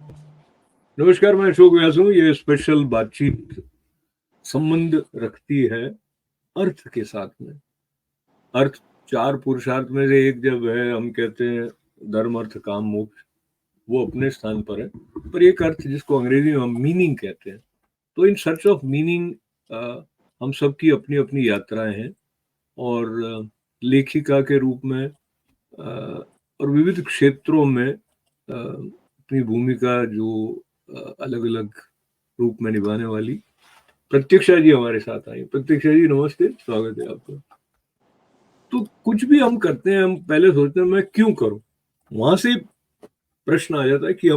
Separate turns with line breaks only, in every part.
नमस्कार, मैं अशोक व्यास हूँ। ये स्पेशल बातचीत संबंध रखती है अर्थ के साथ में। अर्थ 4 पुरुषार्थ में से एक जब है, हम कहते हैं धर्म, अर्थ, काम, मोक्ष, वो अपने स्थान पर है। पर एक अर्थ जिसको अंग्रेजी में हम मीनिंग कहते हैं। तो इन सर्च ऑफ मीनिंग हम सबकी अपनी-अपनी यात्राएँ हैं और लेखिका के रूप में और विविध क्षेत्रों में अपनी भूमिका जो अलग-अलग रूप में निभाने वाली प्रत्यक्षा जी हमारे साथ आई। प्रत्यक्षा जी नमस्ते, स्वागत है आपका। तो कुछ भी हम करते हैं, हम पहले सोचते हैं मैं क्यों करूँ? वहाँ से प्रश्न आ जाता है कि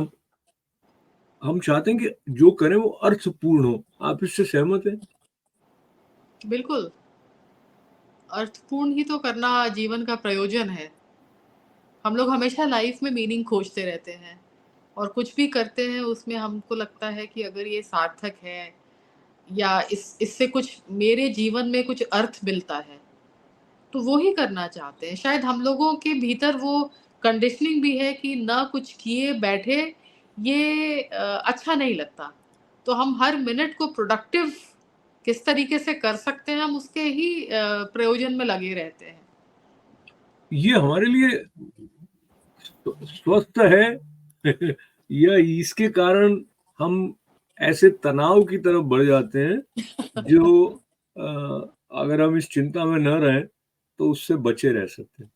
हम चाहते हैं कि जो करें वो अर्थपूर्ण हो। आप इससे सहमत हैं?
बिल्कुल, अर्थपूर्ण ही तो करना जीवन का प्रयोजन है। हम लोग हमेशा लाइफ में मीनिंग खोजते रहते हैं और कुछ भी करते हैं उसमें हमको लगता है कि अगर ये सार्थक है या इससे कुछ मेरे जीवन में कुछ अर्थ मिलता है, तो वो ही करना चाहते हैं। शायद हम लोगों के भीतर वो कंडीशनिंग भी है कि ना कुछ किए बैठे ये अच्छा नहीं लगता। तो हम हर मिनट को प्रोडक्टिव किस तरीके से कर सकते हैं, हम उसके ही प्रयोजन में लगे रहते हैं।
ये हमारे लिए स्वस्थ है या इसके कारण हम ऐसे तनाव की तरफ बढ़ जाते हैं जो अगर हम इस चिंता में न रहें तो उससे बचे रह सकते हैं।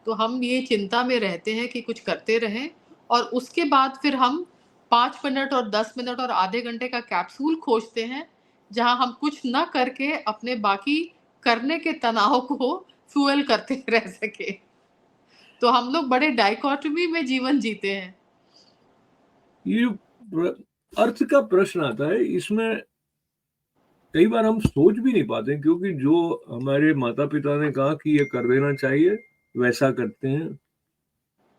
तो हम ये चिंता में रहते हैं कि कुछ करते रहें और उसके बाद फिर हम 5 मिनट और 10 मिनट और आधे घंटे का कैप्सूल खोजते हैं, जहाँ हम कुछ ना करके अपने बाकी करने के तनाव को फ्यूअल करते रह सकें। तो हम लोग बड़े डाइकोटोमी में जीवन जीते हैं।
ये प्र अर्थ का प्रश्न आता है, इसमें कई बार हम सोच भी नहीं पाते क्योंकि जो हमारे माता-पिता ने कहा कि ये कर देना चाहिए, वैसा करते हैं।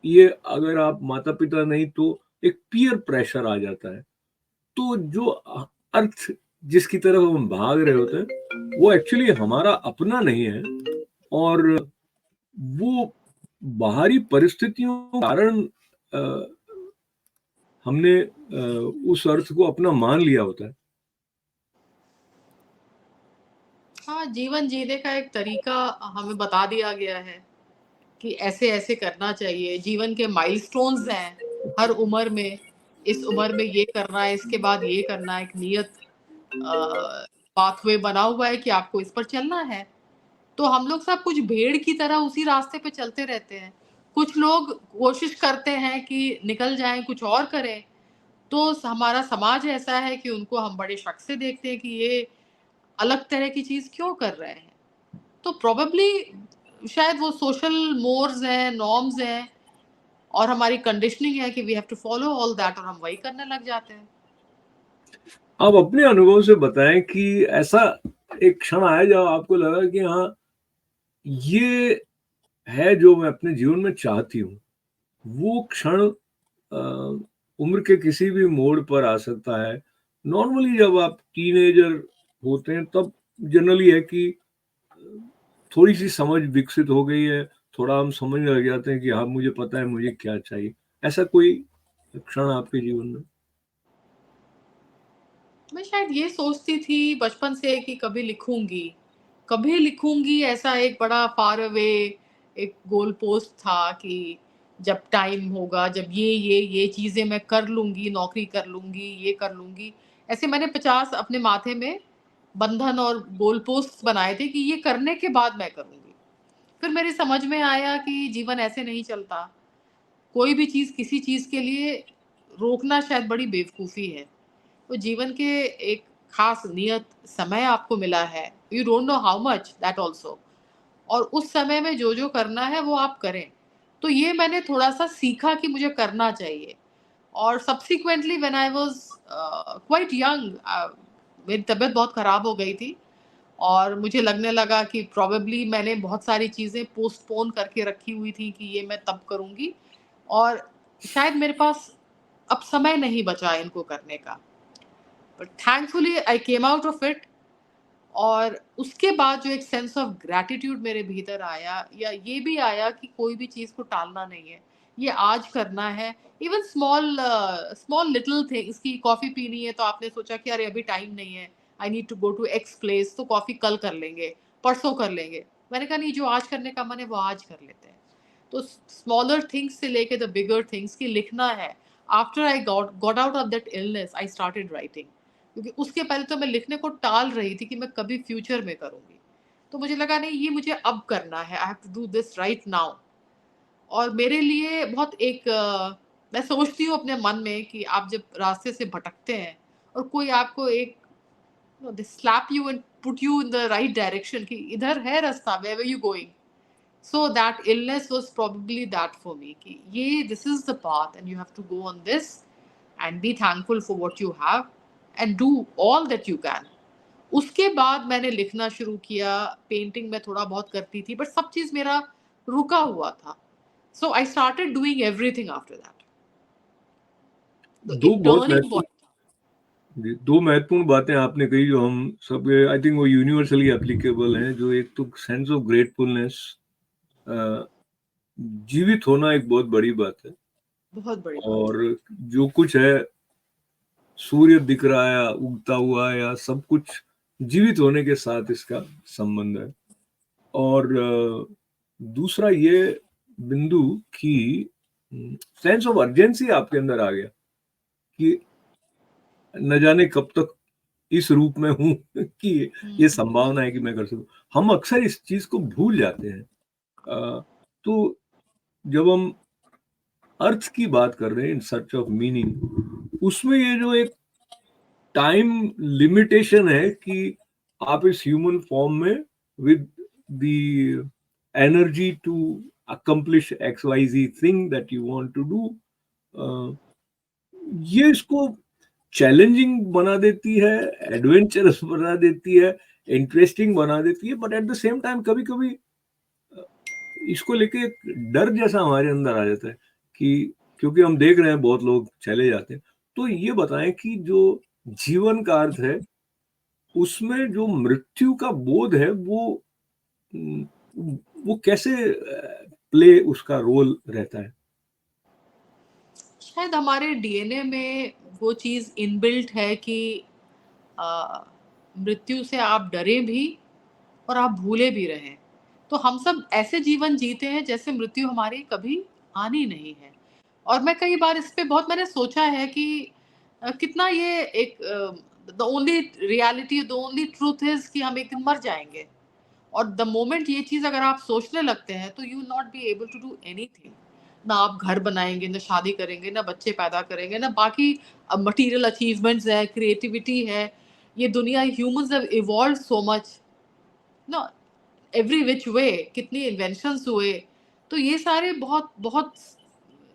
ये अगर आप माता-पिता नहीं तो एक पीयर प्रेशर आ जाता है। तो जो अर्थ जिसकी तरफ हम भाग रहे होते हैं, वो एक्चुअली हमारा अपना नहीं है और वो बाहरी परिस्थितियों के कारण अ, हमने उस अर्थ को अपना मान लिया होता है।
हाँ, जीवन जीने का एक तरीका हमें बता दिया गया है कि ऐसे-ऐसे करना चाहिए। जीवन के माइलस्टोन्स हैं हर उम्र में। इस उम्र में ये करना है, इसके बाद ये करना है, एक नियत पाथवे बना हुआ है कि आपको इस पर चलना है। तो हम लोग सब कुछ भेड़ की तरह उसी रास्ते पे चलते रहते हैं। कुछ लोग कोशिश करते हैं कि निकल जाएँ, कुछ और करें। तो हमारा समाज ऐसा है कि उनको हम बड़े शक से देखते हैं कि ये अलग तरह की चीज़ क्यों कर रहे हैं। तो प्रोबेबली शायद वो सोशल मोर्स हैं, नॉर्म्स हैं और हमारी कंडीशनिंग है कि we have to follow all that और हम वही करने लग जाते हैं।
आप अपने अनुभव से बताएँ कि ऐसा एक क्षण आया जब आपको लगा कि हाँ, ये है जो मैं अपने जीवन में चाहती हूँ। वो क्षण उम्र के किसी भी मोड़ पर आ सकता है। नॉर्मली जब आप टीनेजर होते हैं तब जनरली है कि थोड़ी-सी समझ विकसित हो गई है, थोड़ा हम समझने लग जाते हैं कि हाँ, मुझे पता है मुझे क्या चाहिए। ऐसा कोई क्षण आपके जीवन में?
मैं शायद ये सोचती थी बचपन से कि कभी लिखूँगी ऐसा एक बड़ा फार अवे एक गोल पोस्ट था कि जब टाइम होगा, जब ये चीज़ें मैं कर लूँगी, नौकरी कर लूँगी, ये कर लूँगी। ऐसे मैंने 50 अपने माथे में बंधन और गोल पोस्ट्स बनाए थे कि ये करने के बाद मैं करूँगी। फिर मेरी समझ में आया कि जीवन ऐसे नहीं चलता। कोई भी चीज़ किसी चीज़ के लिए रोकना शायद बड़ी बेवकूफ़ी है। तो जीवन के एक खास नियत समय आपको मिला है। You don't know how much that also और उस समय में जो-जो करना है वो आप करें। तो ये मैंने थोड़ा-सा सीखा कि मुझे करना चाहिए और subsequently when I was quite young मेरी तबीयत बहुत खराब हो गई थी और मुझे लगने लगा कि प्रोबेबली मैंने बहुत सारी चीज़ें पोस्टपोन करके रखी हुई थी कि ये मैं तब करूँगी और शायद मेरे पास अब समय नहीं बचा इनको करने का। But thankfully I came out of it और उसके बाद जो एक सेंस ऑफ ग्रैटिट्यूड मेरे भीतर आया या ये भी आया कि कोई भी चीज़ को टालना नहीं है। ये आज करना है। Even small small little things की कॉफी पीनी है तो आपने सोचा कि अरे अभी टाइम नहीं है, I need to go to X place, तो कॉफी कल कर लेंगे, परसों कर लेंगे। मैंने कहा नहीं, जो आज करने का मन है वो आज कर लेते हैं। तो स्मॉलर थिंग्स से लेके द बिगर थिंग्स की लिखना है। After I got out of that illness I started writing, क्योंकि उसके पहले तो मैं लिखने को टाल रही थी कि मैं कभी फ्यूचर में करूंगी। तो मुझे लगा नहीं, ये मुझे अब करना है, I have to do this right now. और मेरे लिए बहुत एक मैं सोचती हूँ अपने मन में कि आप जब रास्ते से भटकते हैं और कोई आपको एक दे slap you and put you in the right direction कि इधर है रास्ता, where are you going. So that illness was probably that for me कि ये this is the path and you have to go on this and be thankful for what you have and do all that you can. उसके बाद मैंने लिखना शुरू किया, painting में थोड़ा बहुत करती थी, बट सब चीज़ मेरा रुका हुआ था। So I started doing everything after that. तो
दो
एक
बहुत
टर्निंग
महत्वपूर्ण
पॉइंट।
दो महत्वपूर्ण बातें आपने कही जो हम सब, आई थिंक वो यूनिवर्सली एप्लीकेबल हैं। जो एक तो सेंस ऑफ ग्रेटफुलनेस, जीवित होना एक बहुत बड़ी बात है।
बहुत बड़ी बात
और
है।
जो कुछ है, सूर्य दिख रहा है उगता हुआ, या सब कुछ जीवित होने के साथ इसका संबंध है। और दूसरा ये बिंदु कि सेंस ऑफ अर्जेंसी आपके अंदर आ गया कि न जाने कब तक इस रूप में हूं कि ये संभावना है कि मैं कर सकूं। हम अक्सर इस चीज को भूल जाते हैं। तो जब हम अर्थ की बात कर रहे हैं, इन सर्च ऑफ मीनिंग, उसमें ये जो एक टाइम लिमिटेशन है कि आप इस ह्यूमन फॉर्म में with the energy to accomplish X Y Z thing that you want to do, ये इसको चैलेंजिंग बना देती है, एडवेंचरस बना देती है, इंटरेस्टिंग बना देती है। But at the same time कभी कभी इसको लेके एक डर जैसा हमारे अंदर आ जाता है कि क्योंकि हम देख रहे हैं बहुत लोग चले जाते हैं। तो ये बताएं कि जो जीवन का अर्थ है, उसमें जो मृत्यु का बोध है वो कैसे प्ले उसका रोल रहता है?
शायद हमारे डीएनए में वो चीज़ इनबिल्ट है कि अ, मृत्यु से आप डरे भी और आप भूले भी रहें। तो हम सब ऐसे जीवन जीते हैं जैसे मृत्यु हमारी कभी आनी नहीं है। और मैं कई बार इस पे बहुत मैंने सोचा है कि कितना ये एक the only reality, the only truth is कि हम एक दिन मर जाएँगे। और द मोमेंट ये चीज़ अगर आप सोचने लगते हैं तो you will not be able to do anything. ना आप घर बनाएँगे, ना शादी करेंगे, ना बच्चे पैदा करेंगे, ना बाकी मटीरियल अचीवमेंट्स है, क्रिएटिविटी है। ये दुनिया, humans have evolved so much ना, एवरी व्हिच वे कितनी इन्वेंशंस हुए। तो ये सारे बहुत बहुत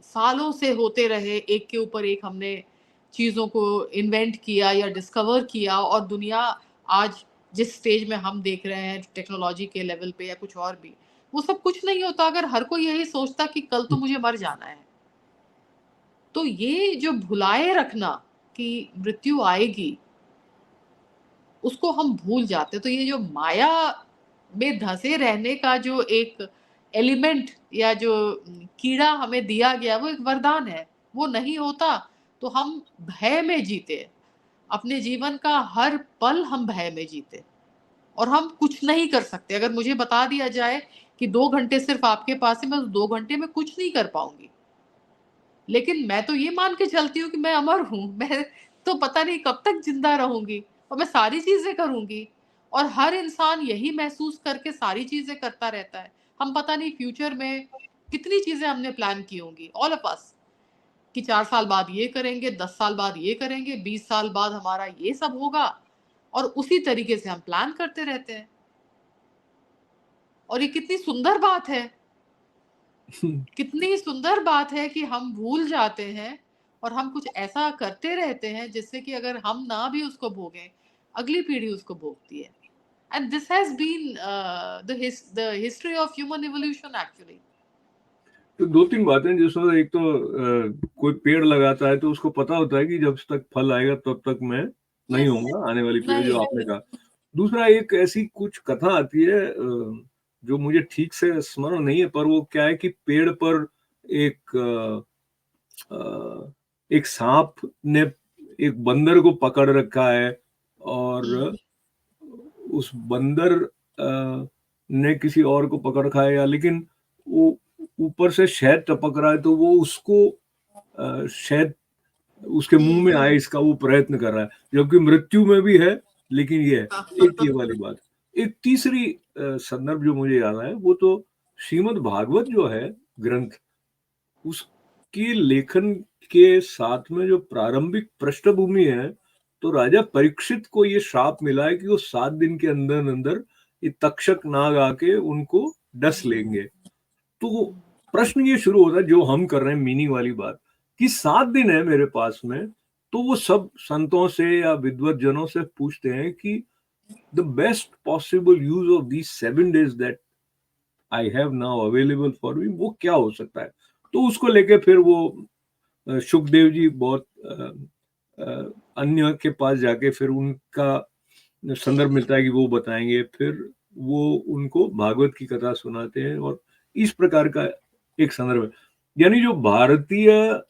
सालों से होते रहे, एक के ऊपर एक हमने चीज़ों को इन्वेंट किया या डिस्कवर किया, और दुनिया आज जिस स्टेज में हम देख रहे हैं टेक्नोलॉजी के लेवल पे या कुछ और भी, वो सब कुछ नहीं होता अगर हर कोई यही सोचता कि कल तो मुझे मर जाना है। तो ये जो भुलाए रखना कि मृत्यु आएगी, उसको हम भूल जाते हैं। तो ये जो माया में धंसे रहने का जो एक एलिमेंट या जो कीड़ा हमें दिया गया, वो एक वरदान है। वो नहीं होता तो हम भय में जीते। अपने जीवन का हर पल हम भय में जीते और हम कुछ नहीं कर सकते। अगर मुझे बता दिया जाए कि 2 घंटे सिर्फ़ आपके पास है, मैं उस 2 घंटे में कुछ नहीं कर पाऊँगी। लेकिन मैं तो ये मान के चलती हूँ कि मैं अमर हूँ, मैं तो पता नहीं कब तक ज़िंदा रहूँगी और मैं सारी चीज़ें करूँगी। और हर इंसान यही महसूस करके सारी चीज़ें करता रहता है। हम पता नहीं फ्यूचर में कितनी चीज़ें हमने प्लान की होंगी, ऑल ऑफ अस, कि 4 साल बाद ये करेंगे, 10 साल बाद ये करेंगे, 20 साल बाद हमारा ये सब होगा, और उसी तरीके से हम प्लान करते रहते हैं। और ये कितनी सुंदर बात है। कितनी सुंदर बात है कि हम भूल जाते हैं और हम कुछ ऐसा करते रहते हैं जिससे कि अगर हम ना भी उसको भोगें, अगली पीढ़ी उसको भोगती है। And this has been the history of human evolution actually.
तो दो तीन बातें, जिसमें एक तो कोई पेड़ लगाता है तो उसको पता होता है कि जब तक फल आएगा तब तक मैं नहीं
यस।
होऊंगा, आने वाली पीढ़ी, जो
नहीं।
आपने कहा। दूसरा, एक ऐसी कुछ कथा आती है जो मुझे ठीक से स्मरण नहीं है, पर वो क्या है कि पेड़ पर एक सांप ने एक बंदर को पकड़ रखा है और उस बंदर ने किसी और को पकड़ रखा है, या लेकिन वो ऊपर से शहद टपक रहा है तो वो उसको शहद उसके मुंह में आए इसका वो प्रयत्न कर रहा है, जबकि मृत्यु में भी है। लेकिन ये एक ये वाली बात। एक तीसरी संदर्भ जो मुझे याद है वो तो श्रीमद् भागवत जो है ग्रंथ, उसके लेखन के साथ में जो प्रारंभिक पृष्ठभूमि है, तो राजा परीक्षित को ये श्राप मिला है कि वो 7 दिन के अंदर अंदर ये तक्षक नाग आके उनको डस लेंगे। तो प्रश्न ये शुरू होता है जो हम कर रहे हैं, मीनिंग वाली बात, कि 7 दिन है मेरे पास में, तो वो सब संतों से या विद्वत जनों से पूछते हैं कि the best possible use of these 7 days that I have now available for me, वो क्या हो सकता है। तो उसको लेके फिर वो सुखदेव जी बहुत अन्य के पास जाके फिर उनका संदर्भ मिलता है कि वो बताएंगे, फिर वो उनको भागवत की कथा सुनाते हैं, और इस प्रकार का एक संदर्भ है। यानी जो भारतीय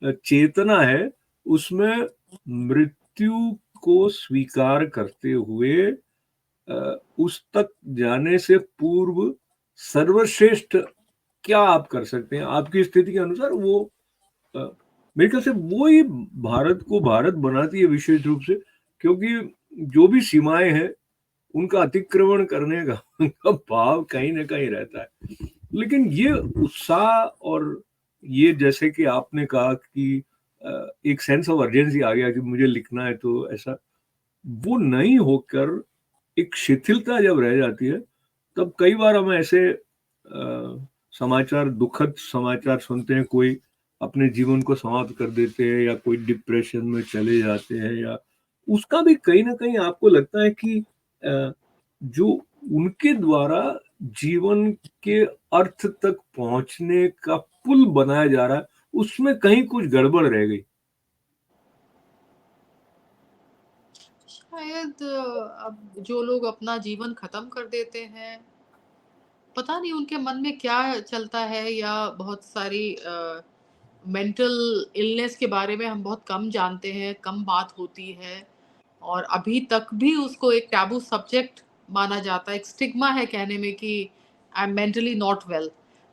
चेतना है उसमें मृत्यु को स्वीकार करते हुए उस तक जाने से पूर्व सर्वश्रेष्ठ क्या आप कर सकते हैं आपकी स्थिति के अनुसार, वो मेरे ख्याल से वो ही भारत को भारत बनाती है विशेष रूप से, क्योंकि जो भी सीमाएं हैं उनका अतिक्रमण करने का भाव कहीं ना कहीं रहता है। लेकिन ये उत्साह और ये जैसे कि आपने कहा कि एक सेंस ऑफ अर्जेंसी आ गया कि मुझे लिखना है, तो ऐसा वो नहीं होकर एक शिथिलता जब रह जाती है, तब कई बार हम ऐसे समाचार, दुखद समाचार सुनते हैं, कोई अपने जीवन को समाप्त कर देते हैं या कोई डिप्रेशन में चले जाते हैं, या उसका भी कहीं ना कहीं आपको लगता है कि जो उनके द्वारा जीवन के अर्थ तक पहुंचने का पुल बनाया जा रहा है उसमें कहीं कुछ गड़बड़ रह गई।
शायद अब जो लोग अपना जीवन खत्म कर देते हैं, पता नहीं उनके मन में क्या चलता है, या बहुत सारी मेंटल इलनेस के बारे में हम बहुत कम जानते हैं, कम बात होती है, और अभी तक भी उसको एक टैबू सब्जेक्ट माना जाता है। एक स्टिग्मा है कहने में कि I am mentally not well.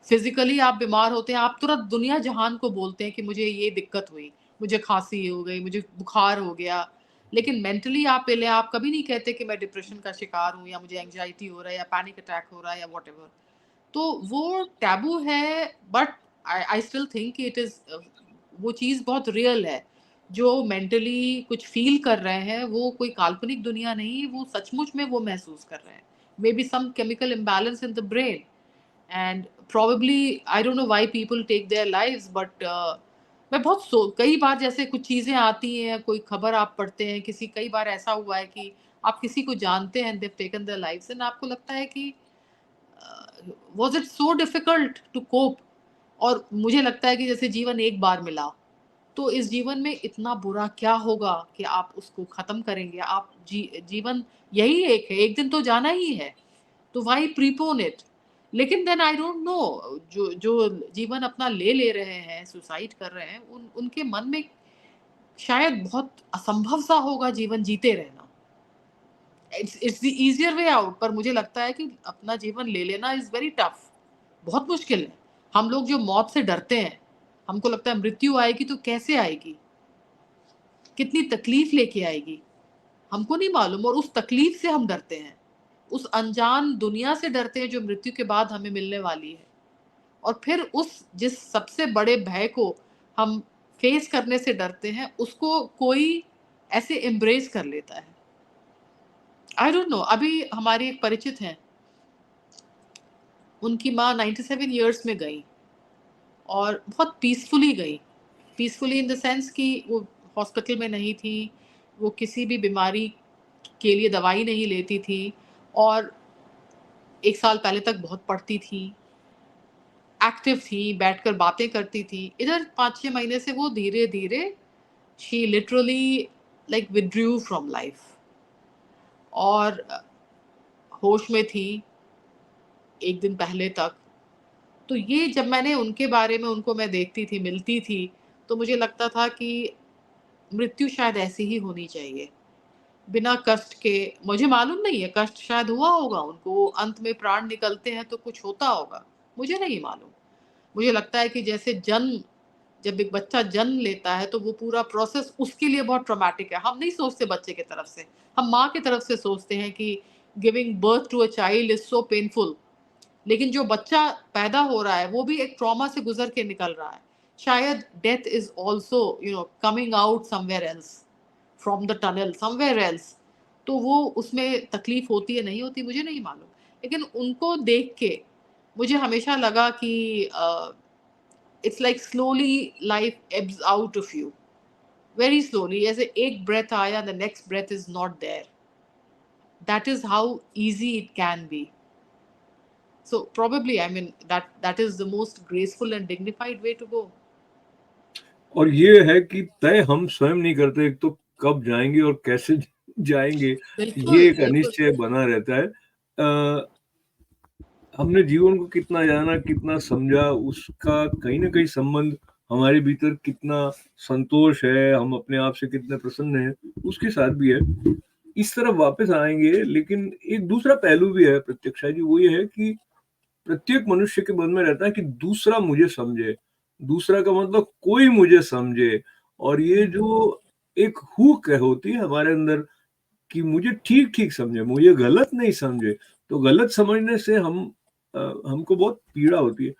Physically आप बीमार होते हैं, आप तुरंत दुनिया जहान को बोलते हैं कि मुझे ये दिक्कत हुई, मुझे खांसी हो गई, मुझे बुखार हो गया। लेकिन मेंटली आप पहले आप कभी नहीं कहते कि मैं डिप्रेशन का शिकार हूँ, या मुझे एंग्जाइटी हो रहा है, या पैनिक अटैक हो रहा है, या व्हाटएवर। तो वो टैबू है, but I still think it is वो चीज़ बहुत रियल है। जो मेंटली कुछ फील कर रहे हैं वो कोई काल्पनिक दुनिया नहीं, वो सचमुच में वो महसूस कर रहे हैं। Maybe some chemical imbalance in the brain, and probably I don't know why people take their lives, but मैं बहुत कई बार जैसे कुछ चीज़ें आती हैं, कोई खबर आप पढ़ते हैं, किसी कई बार ऐसा हुआ है कि आप किसी को जानते हैं, they have taken their lives, and आपको लगता है कि was it so difficult to cope. और मुझे लगता है कि जैसे जीवन एक बार मिला, तो इस जीवन में इतना बुरा क्या होगा कि आप उसको खत्म करेंगे। आप जीवन यही एक है, एक दिन तो जाना ही है, तो व्हाई प्रीपोन इट। लेकिन देन आई डोंट नो, जो जो जीवन अपना ले रहे हैं, सुसाइड कर रहे हैं, उनके मन में शायद बहुत असंभव सा होगा जीवन जीते रहना। It's the easier way out, पर मुझे लगता है कि अपना जीवन ले लेना इज वेरी टफ, बहुत मुश्किल है। हम लोग जो मौत से डरते हैं, हमको लगता है मृत्यु आएगी तो कैसे आएगी, कितनी तकलीफ लेके आएगी, हमको नहीं मालूम, और उस तकलीफ से हम डरते हैं। उस अनजान दुनिया से डरते हैं जो मृत्यु के बाद हमें मिलने वाली है। और फिर उस जिस सबसे बड़े भय को हम फेस करने से डरते हैं, उसको कोई ऐसे एम्ब्रेस कर लेता है। आई डोंट नो, अभी हमारी एक परिचित हैं, उनकी माँ 97 ईयर्स में गई, और बहुत पीसफुली गई। पीसफुली इन द सेंस कि वो हॉस्पिटल में नहीं थी, वो किसी भी बीमारी के लिए दवाई नहीं लेती थी, और 1 साल पहले तक बहुत पढ़ती थी, एक्टिव थी, बैठकर बातें करती थी। इधर 5-6 महीने से वो धीरे-धीरे she literally like withdrew from life, और होश में थी 1 दिन पहले तक, तो ये जब मैंने उनके बारे में उनको मैं देखती थी, मिलती थी, तो मुझे लगता था कि मृत्यु शायद ऐसी ही होनी चाहिए, बिना कष्ट के। मुझे मालूम नहीं है, कष्ट शायद हुआ होगा उनको, अंत में प्राण निकलते हैं तो कुछ होता होगा, मुझे नहीं मालूम। मुझे लगता है कि जैसे जन्म, जब एक बच्चा जन्म लेता है तो वो पूरा प्रोसेस उसके लिए बहुत ट्रॉमेटिक है। हम नहीं सोचते बच्चे की तरफ से, हम माँ की तरफ से सोचते हैं कि giving birth to a child is so painful. लेकिन जो बच्चा पैदा हो रहा है वो भी एक ट्रॉमा से गुजर के निकल रहा है। शायद death is also coming out somewhere else from the tunnel somewhere else. तो वो उसमें तकलीफ होती है नहीं होती मुझे नहीं मालूम, लेकिन उनको देख के मुझे हमेशा लगा कि it's like slowly life ebbs out of you, very slowly. जैसे एक ब्रेथ आया, the next breath is not there. That is how easy it can be. So probably, I mean, that is the most graceful and dignified way to go.
और ये है कि तय हम स्वयं नहीं करते, एक तो कब जाएंगे और कैसे जाएंगे, ये
बिल्कुल
एक
बिल्कुल।
अनिश्चय बना रहता है। हमने जीवन को कितना जाना, कितना समझा, उसका कहीं ना कहीं संबंध हमारे भीतर कितना संतोष है, हम अपने आप से कितने प्रसन्न हैं, उसके साथ भी है। इस तरफ वापस आएंगे, लेकिन एक दूसरा पहलू भी है प्रत्यक्षा जी, वो ये है कि प्रत्येक मनुष्य के मन में रहता है कि दूसरा मुझे समझे, दूसरा का मतलब कोई मुझे समझे। और ये जो एक हुक है होती है हमारे अंदर कि मुझे ठीक ठीक समझे, मुझे गलत नहीं समझे, तो गलत समझने से हमको बहुत पीड़ा होती है।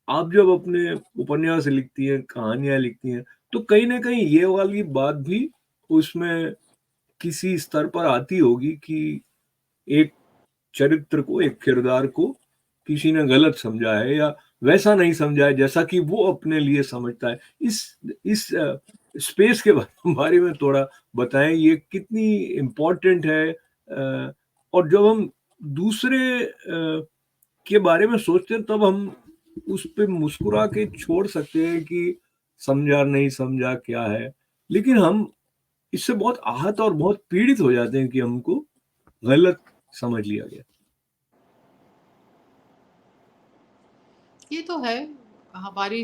आप जब अपने उपन्यास लिखती हैं, कहानियां लिखती हैं, तो कहीं ना कहीं ये वाली बात भी उसमें किसी स्तर पर आती होगी कि एक चरित्र को, एक किरदार को किसी ने गलत समझा है या वैसा नहीं समझा है जैसा कि वो अपने लिए समझता है। इस स्पेस के बारे में थोड़ा बताएं, ये कितनी इम्पोर्टेंट है। और जब हम दूसरे के बारे में सोचते हैं तब हम उस पे मुस्कुरा के छोड़ सकते हैं कि समझा नहीं समझा क्या है, लेकिन हम इससे बहुत आहत और बहुत पीड़ित हो जाते हैं कि हमको गलत समझ लिया गया।
ये तो है हमारी,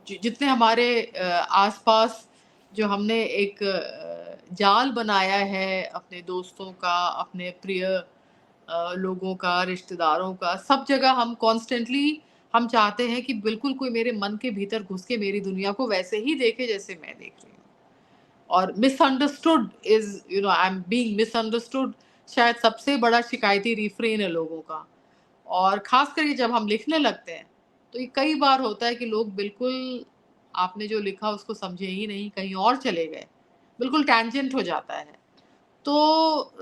जितने हमारे आसपास जो हमने एक जाल बनाया है अपने दोस्तों का, अपने प्रिय लोगों का, रिश्तेदारों का, सब जगह हम कॉन्स्टेंटली हम चाहते हैं कि बिल्कुल कोई मेरे मन के भीतर घुस के मेरी दुनिया को वैसे ही देखे जैसे मैं देख रही हूँ। और misunderstood is, I am being misunderstood, शायद सबसे बड़ा शिकायती रिफ्रेन है लोगों का। और खास करके जब हम लिखने लगते हैं तो ये कई बार होता है कि लोग बिल्कुल आपने जो लिखा उसको समझे ही नहीं, कहीं और चले गए, बिल्कुल टैंजेंट हो जाता है। तो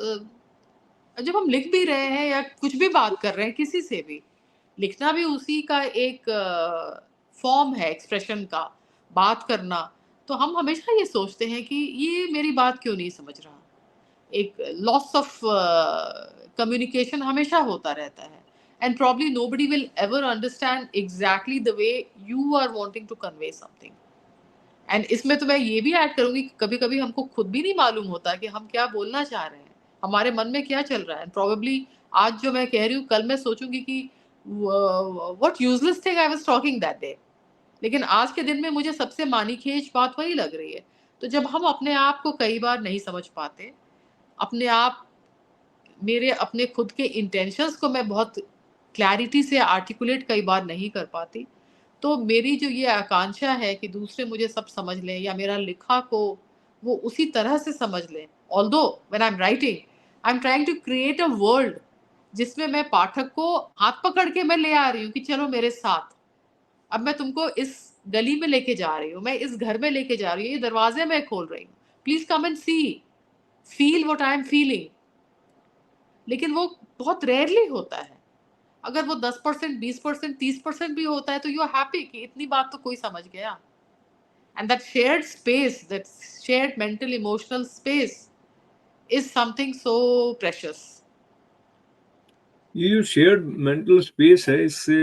जब हम लिख भी रहे हैं या कुछ भी बात कर रहे हैं किसी से भी, लिखना भी उसी का एक फॉर्म है एक्सप्रेशन का, बात करना। तो हम हमेशा ये सोचते हैं कि ये मेरी बात क्यों नहीं समझ रहा। एक लॉस ऑफ कम्युनिकेशन हमेशा होता रहता है, and probably nobody will ever understand exactly the way you are wanting to convey something. And इसमें तो मैं ये भी ऐड करूंगी कि कभी कभी हमको खुद भी नहीं मालूम होता कि हम क्या बोलना चाह रहे हैं, हमारे मन में क्या चल रहा है। प्रॉबेबली आज जो मैं कह रही हूँ कल मैं सोचूंगी कि what useless thing I was talking that day. लेकिन आज के दिन में मुझे सबसे मानीखेज बात वही लग रही है। तो जब हम अपने आप को कई बार नहीं समझ पाते, अपने आप, मेरे अपने खुद के इंटेंशंस को मैं बहुत क्लैरिटी से आर्टिकुलेट कई बार नहीं कर पाती, तो मेरी जो ये आकांक्षा है कि दूसरे मुझे सब समझ लें या मेरा लिखा को वो उसी तरह से समझ लें। Although when I am writing, I am trying to create a world जिसमें मैं पाठक को हाथ पकड़ के मैं ले आ रही हूँ कि चलो मेरे साथ, अब मैं तुमको इस गली में लेके जा रही हूँ, मैं इस घर में लेके जा रही हूँ, ये दरवाजे मैं खोल रही हूँ, please come and see, feel what I am feeling. लेकिन वो बहुत रेयरली होता है। अगर वो 10%, 20%, 30% भी होता है तो यू आर हैप्पी कि इतनी बात तो कोई समझ गया। And that shared space, that shared mental emotional space is something so precious.
ये जो शेयर्ड मेंटल स्पेस है, इससे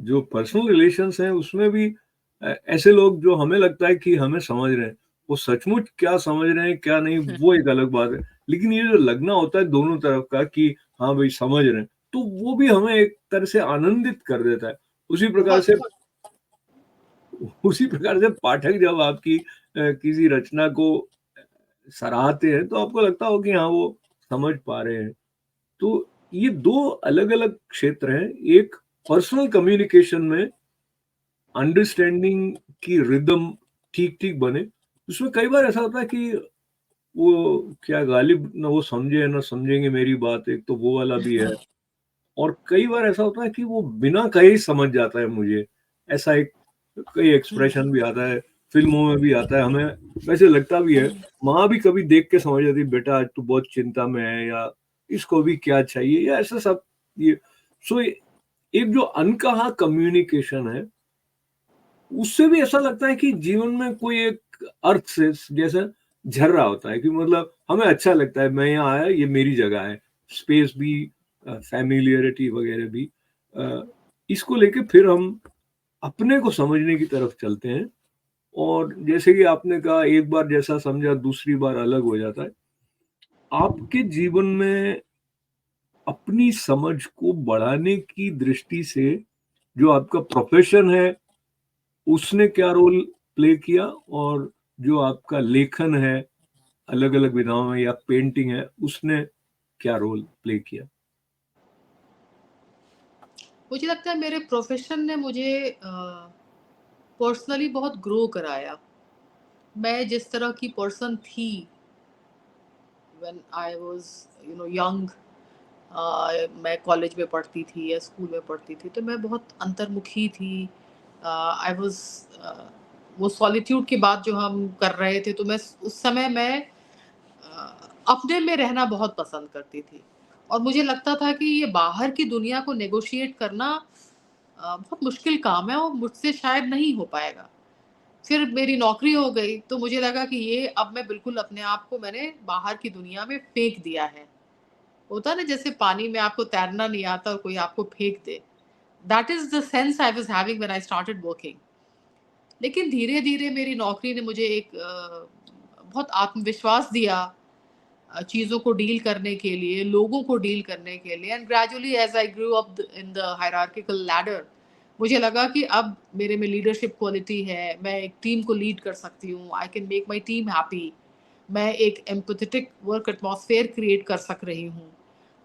जो पर्सनल रिलेशंस हैं उसमें भी ऐसे लोग जो हमें लगता है कि हमें समझ रहे हैं, वो सचमुच क्या समझ रहे हैं क्या नहीं वो एक अलग बात है। लेकिन ये जो लगना होता है दोनों तरफ का कि हाँ भाई समझ रहे हैं, तो वो भी हमें एक तरह से आनंदित कर देता है। उसी प्रकार
बहुत
से पाठक जब आपकी किसी रचना को सराहते हैं तो आपको लगता हो कि हाँ, वो समझ पा रहे हैं। तो ये 2 अलग-अलग क्षेत्र हैं। एक पर्सनल कम्युनिकेशन में अंडरस्टैंडिंग की रिदम ठीक-ठीक बने। उसमें कई बार ऐसा होता है कि वो क्या गालिब ना वो समझे ना समझेंगे मेरी बात, एक तो वो वाला भी है। और कई बार ऐसा होता है कि वो बिना कहे ही समझ जाता है मुझे। ऐसा एक कई एक्सप्रेशन भी आता है, फ़िल्मों में भी आता है, हमें वैसे लगता भी है। माँ भी कभी देख के समझ जाती है, बेटा आज तू बहुत चिंता में है या इसको भी क्या चाहिए या ऐसा सब ये सो एक जो अनकहा कम्युनिकेशन है, उससे भी ऐसा लगता है कि जीवन में कोई एक अर्थ से जैसे झर रहा होता है कि मतलब हमें अच्छा लगता है, मैं यहाँ आया, ये मेरी जगह है। स्पेस भी फ़ैमिलियरिटी वगैरह भी अ, इसको लेके फिर हम अपने को समझने की तरफ चलते हैं और जैसे कि आपने कहा एक बार जैसा समझा दूसरी बार अलग हो जाता है। आपके जीवन में अपनी समझ को बढ़ाने की दृष्टि से जो आपका प्रोफ़ेशन है उसने क्या रोल प्ले किया और जो आपका लेखन है अलग-अलग विधाओं में या पेंटिंग है, उसने क्या रोल प्ले किया?
मुझे लगता है मेरे प्रोफ़ेशन ने मुझे पर्सनली बहुत ग्रो कराया। मैं जिस तरह की पर्सन थी व्हेन आई वाज़ यंग, मैं कॉलेज में पढ़ती थी या स्कूल में पढ़ती थी, तो मैं बहुत अंतर्मुखी थी। आई वाज़ वो सॉलिट्यूड की बात जो हम कर रहे थे, तो मैं उस समय मैं अपने में रहना बहुत पसंद करती थी। और मुझे लगता था कि ये बाहर की दुनिया को नेगोशिएट करना बहुत मुश्किल काम है और मुझसे शायद नहीं हो पाएगा। फिर मेरी नौकरी हो गई, तो मुझे लगा कि ये अब मैं बिल्कुल अपने आप को मैंने बाहर की दुनिया में फेंक दिया है। होता है ना, जैसे पानी में आपको तैरना नहीं आता और कोई आपको फेंक दे। That is the sense I was having when I started working. लेकिन धीरे-धीरे मेरी नौकरी ने मुझे एक बहुत आत्मविश्वास दिया चीज़ों को डील करने के लिए, लोगों को डील करने के लिए। And gradually as I grew up in the hierarchical ladder, मुझे लगा कि अब मेरे में लीडरशिप क्वालिटी है, मैं एक टीम को लीड कर सकती हूँ, I can make my team happy. मैं एक एम्पैथेटिक वर्क एटमॉस्फेयर क्रिएट कर सक रही हूँ।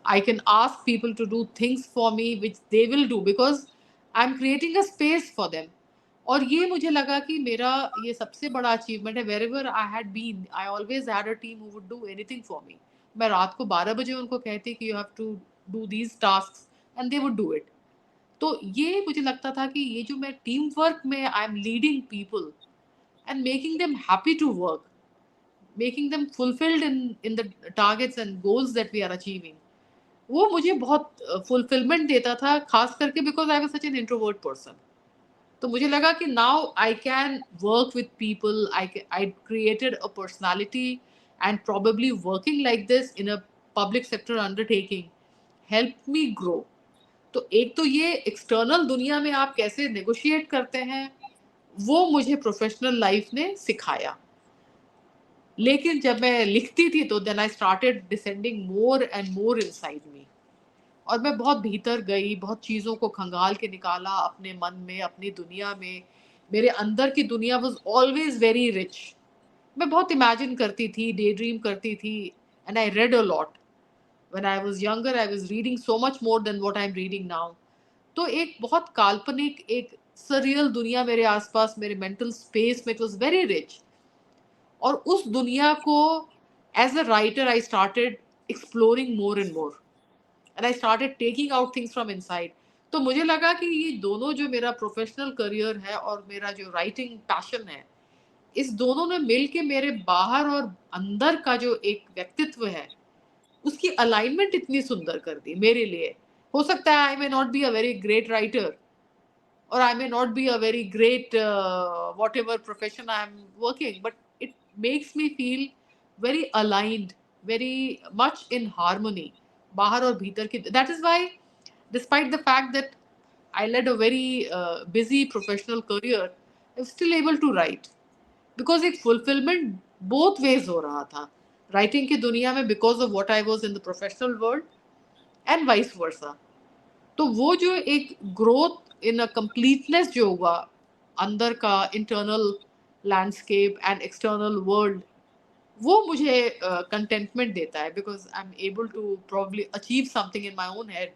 I can ask people to do things for me which they will do because I am creating a space for them. और ये मुझे लगा कि मेरा ये सबसे बड़ा अचीवमेंट है। Wherever I had been, I always had a team who would do anything for me. मैं रात को 12 बजे उनको कहती कि you have to do these tasks and they would do it. तो ये मुझे लगता था कि ये जो मैं टीम वर्क में I am leading people and making them happy to work, making them fulfilled in the targets and goals that we are achieving, वो मुझे बहुत फुलफिलमेंट देता था, खास करके because I was such an introvert person. तो मुझे लगा कि now I can work with people, I created a personality and probably working like this in a public sector undertaking help me grow. तो एक तो ये एक्सटर्नल दुनिया में आप कैसे नेगोशिएट करते हैं, वो मुझे प्रोफेशनल लाइफ ने सिखाया। लेकिन जब मैं लिखती थी तो then I started descending more and more inside me. और मैं बहुत भीतर गई, बहुत चीज़ों को खंगाल के निकाला अपने मन में, अपनी दुनिया में। मेरे अंदर की दुनिया वाज़ ऑलवेज़ वेरी रिच। मैं बहुत इमेजिन करती थी, डे ड्रीम करती थी and I read a lot. When I was younger I was reading so much more than what I am reading now. तो एक बहुत काल्पनिक, एक सररियल दुनिया मेरे आस-पास, मेरे मेंटल स्पेस में, इट वाज़ वेरी रिच। और उस दुनिया को as a writer I started exploring more and more and I started taking out things from inside. तो मुझे लगा कि ये दोनों, जो मेरा प्रोफेशनल करियर है और मेरा जो राइटिंग पैशन है, इस दोनों ने मिल के मेरे बाहर और अंदर का जो एक व्यक्तित्व है, उसकी अलाइनमेंट इतनी सुंदर कर दी मेरे लिए। हो सकता है I may not be a very great writer or I may not be a very great whatever profession I am working, but it makes me feel very aligned, very much in harmony. बाहर और भीतर की, that is why despite the fact that I led a very busy professional career, I was still able to write because एक fulfillment both ways हो रहा था writing की दुनिया में because of what I was in the professional world and vice versa. तो वो जो एक ग्रोथ इन अ कंप्लीटनेस जो हुआ अंदर का internal landscape and external world, वो मुझे कंटेंटमेंट देता है, because I am able to probably achieve something in my own head.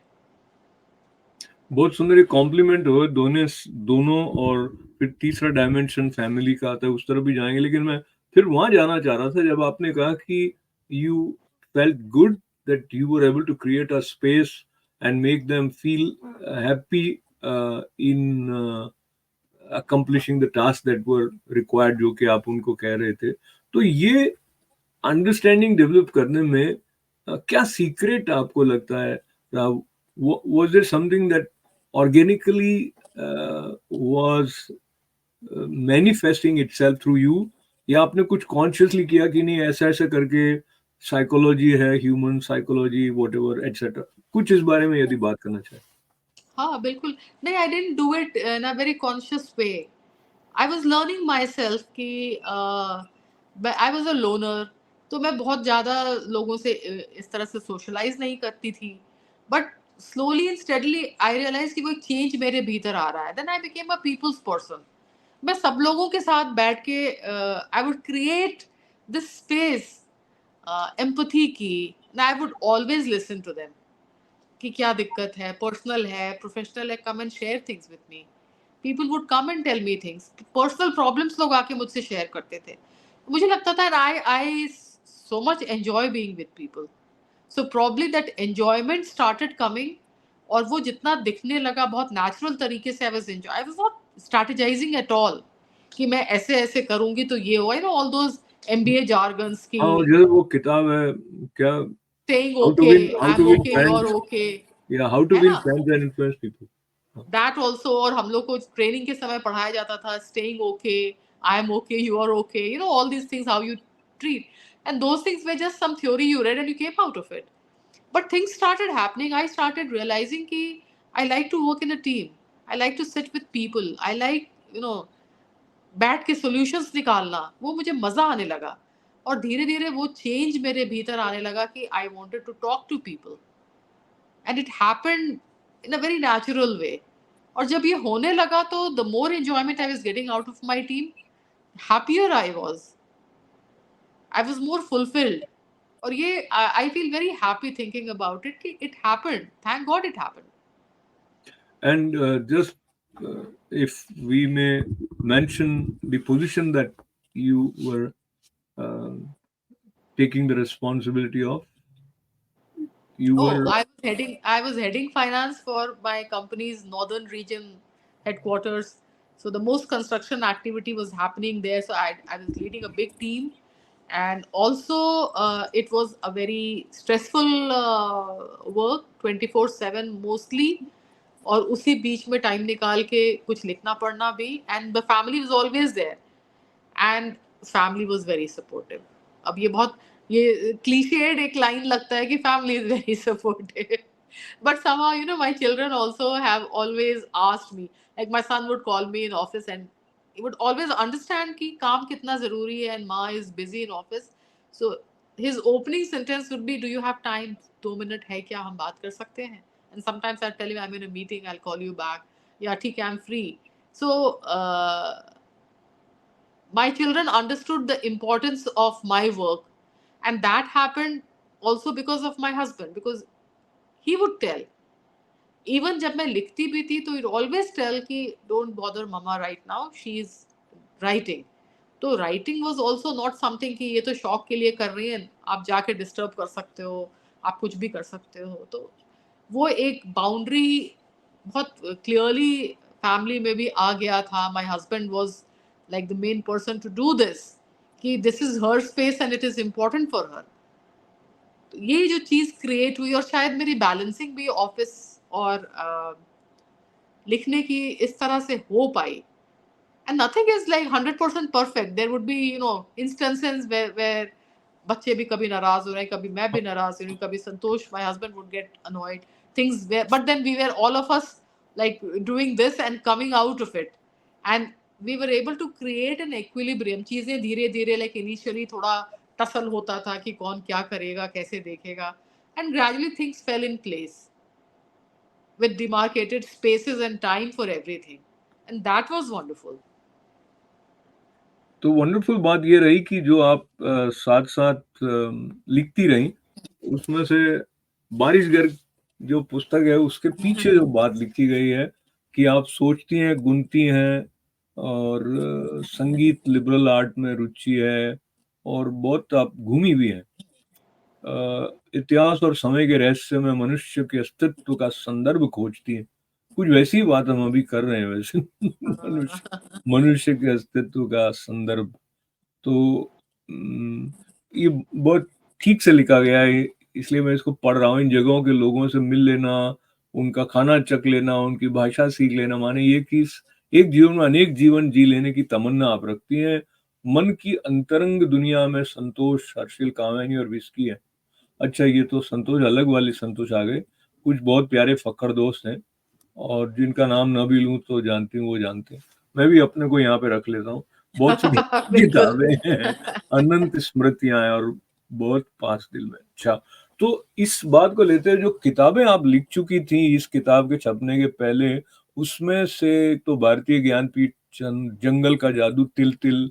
बहुत सुंदर एक कॉम्प्लीमेंट हो दोनों दोनों। और फिर तीसरा डायमेंशन फैमिली का आता है, उस तरफ भी जाएंगे, लेकिन मैं फिर वहां जाना चाह रहा था जब आपने कहा कि you felt good that you were able to create a space and make them feel happy इन accomplishing the tasks that were required, जो कि आप उनको कह रहे थे। तो ये अंडरस्टैंडिंग डेवलप करने में क्या सीक्रेट आपको लगता है? Was there something that organically was manifesting itself through you, या आपने कुछ कॉन्शियसली किया कि नहीं ऐसा ऐसा करके साइकोलॉजी है, ह्यूमन साइकोलॉजी व्हाटएवर एटसेट्रा, कुछ इस बारे में यदि बात करना चाहें?
हाँ बिल्कुल, नहीं, I didn't do it in a very conscious way. I was learning my self कि आई वाज अ लोनर, तो मैं बहुत ज़्यादा लोगों से इस तरह से सोशलाइज नहीं करती थी। But slowly and steadily I realize कि वो एक चेंज मेरे भीतर आ रहा है। Then I became a people's person. मैं सब लोगों के साथ बैठ के I would create this space empathy की। I would always listen to them कि क्या दिक्कत है, पर्सनल है, प्रोफेशनल है, come and share things with me. People would come and tell me things, personal problems लोग आके मुझसे शेयर करते थे। मुझे लगता था I I so much enjoy being with people. So probably that enjoyment started coming, और वो जितना दिखने लगा बहुत नेचुरल तरीके से। I was not strategizing at all कि मैं ऐसे ऐसे करूंगी तो ये होगा, ऑल दोज एमबीए जार्गन्स की,
हाँ, जैसे वो किताब है क्या,
saying
how to
okay,
win how
I
to
am
win
okay, you are
friends,
okay,
या हाउ टू
है
विन
ना,
friends and influence people.
That also. और हम लोग को ट्रेनिंग के समय पढ़ाया जाता था staying okay, I am okay, you are okay, all these things how you treat, and those things were just some theory you read and you came out of it. But things started happening. I started realizing कि I like to work in a team. I like to sit with people. I like, बैठ के solutions निकालना, वो मुझे मज़ा आने लगा। और धीरे धीरे वो चेंज मेरे भीतर आने लगा कि I wanted to talk to people. And it happened in a very natural way. और जब ये होने लगा तो the more enjoyment I was getting out of my team, happier I was. I was more fulfilled. और ये I feel very happy thinking about it कि it happened. Thank God it happened.
And just if we may mention the position that you were uh, taking the responsibility of, you
Oh,
were
I was heading finance for my company's northern region headquarters. So the most construction activity was happening there. So I was leading a big team, and also it was a very stressful work, 24/7 mostly. और उसी बीच में time निकाल के कुछ लिखना पढ़ना भी, and the family was always there, and family was very supportive. अब ये क्लीशेड एक लाइन लगता है कि family is very supportive, but somehow my children also have always asked me, like my son would call me in office and he would always understand कि काम कितना जरूरी है, and माँ is busy in office. So his opening sentence would be, do you have time, 2 minute है क्या, हम बात कर सकते हैं? And sometimes I tell him I'm in a meeting, I'll call you back. Yeah, ठीक है, I'm free. So my children understood the importance of my work, and that happened also because of my husband, because he would tell, even जब मैं लिखती भी थी तो it always tell कि don't bother mama right now, she is writing. तो writing was also not something कि ये तो शौक के लिए कर रही है, आप जाके disturb कर सकते हो, आप कुछ भी कर सकते हो। तो वो एक बाउंड्री बहुत क्लियरली फैमिली में भी आ गया था। My husband was like the main person to do this, कि this is her space and it is important for her. ये जो चीज़ क्रिएट हुई, और शायद मेरी बैलेंसिंग भी ऑफिस और लिखने की इस तरह से हो पाई। And nothing is like 100% perfect. There would be, instances where बच्चे भी कभी नाराज हो रहे हैं, कभी मैं भी नाराज हो रही हूँ, कभी संतोष, my husband would get annoyed. Things were, but then we were all of us like doing this and coming out of it, and we were able to create an equilibrium. चीजें धीरे धीरे, like initially थोड़ा tussle होता था कि कौन क्या करेगा, कैसे देखेगा, and gradually things fell in place. with demarcated spaces and time for everything, and that was wonderful.
तो वंडरफुल बात ये रही कि जो आप साथ साथ लिखती रही, उसमें से बारिश घर जो पुस्तक है उसके पीछे जो बात लिखी गई है कि आप सोचती हैं, गुनती हैं, और संगीत, लिबरल आर्ट में रुचि है, और बहुत आप घूमी भी हैं। इतिहास और समय के रहस्य में मनुष्य के अस्तित्व का संदर्भ खोजती है। कुछ वैसी ही बात हम अभी कर रहे हैं वैसे। मनुष्य के अस्तित्व का संदर्भ। तो ये बहुत ठीक से लिखा गया है, इसलिए मैं इसको पढ़ रहा हूँ। इन जगहों के लोगों से मिल लेना, उनका खाना चख लेना, उनकी भाषा सीख लेना, माने ये कि एक जीवन में अनेक जीवन जी लेने की तमन्ना आप रखती हैं। मन की अंतरंग दुनिया में संतोष, हर्षिल कामिनी और विस्की है। अच्छा, ये तो संतोष अलग वाले संतोष आ गए। कुछ बहुत प्यारे फक्कड़ दोस्त हैं, और जिनका नाम न भी लूं तो जानती हूँ, वो जानते हैं। मैं भी अपने को यहाँ पे रख लेता हूँ। बहुत सी
बिल्कुल।
किताबें हैं, अनंत स्मृतियां हैं, और बहुत पास दिल में। अच्छा, तो इस बात को लेते हैं, जो किताबें आप लिख चुकी थी इस किताब के छपने के पहले, उसमें से तो भारतीय ज्ञानपीठ, जंगल का जादू, तिल तिल,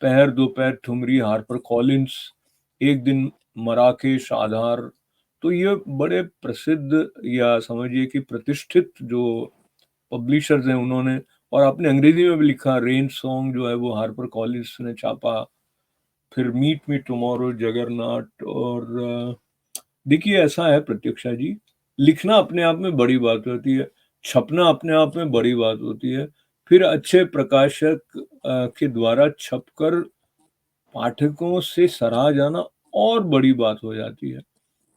पहर दोपहर ठुमरी, हार्पर कॉलिंस, एक दिन मराकेश, आधार, तो ये बड़े प्रसिद्ध या समझिए कि प्रतिष्ठित जो पब्लिशर्स हैं उन्होंने, और आपने अंग्रेजी में भी लिखा। रेन सॉन्ग जो है वो हार्पर कॉलिंस ने छापा। फिर मीट मी टुमारो, जगरनॉट, और देखिए ऐसा है प्रत्यक्षा जी, लिखना अपने आप में बड़ी बात होती है, छपना अपने आप में बड़ी बात होती है, फिर अच्छे प्रकाशक के द्वारा छपकर पाठकों से सराहा जाना और बड़ी बात हो जाती है।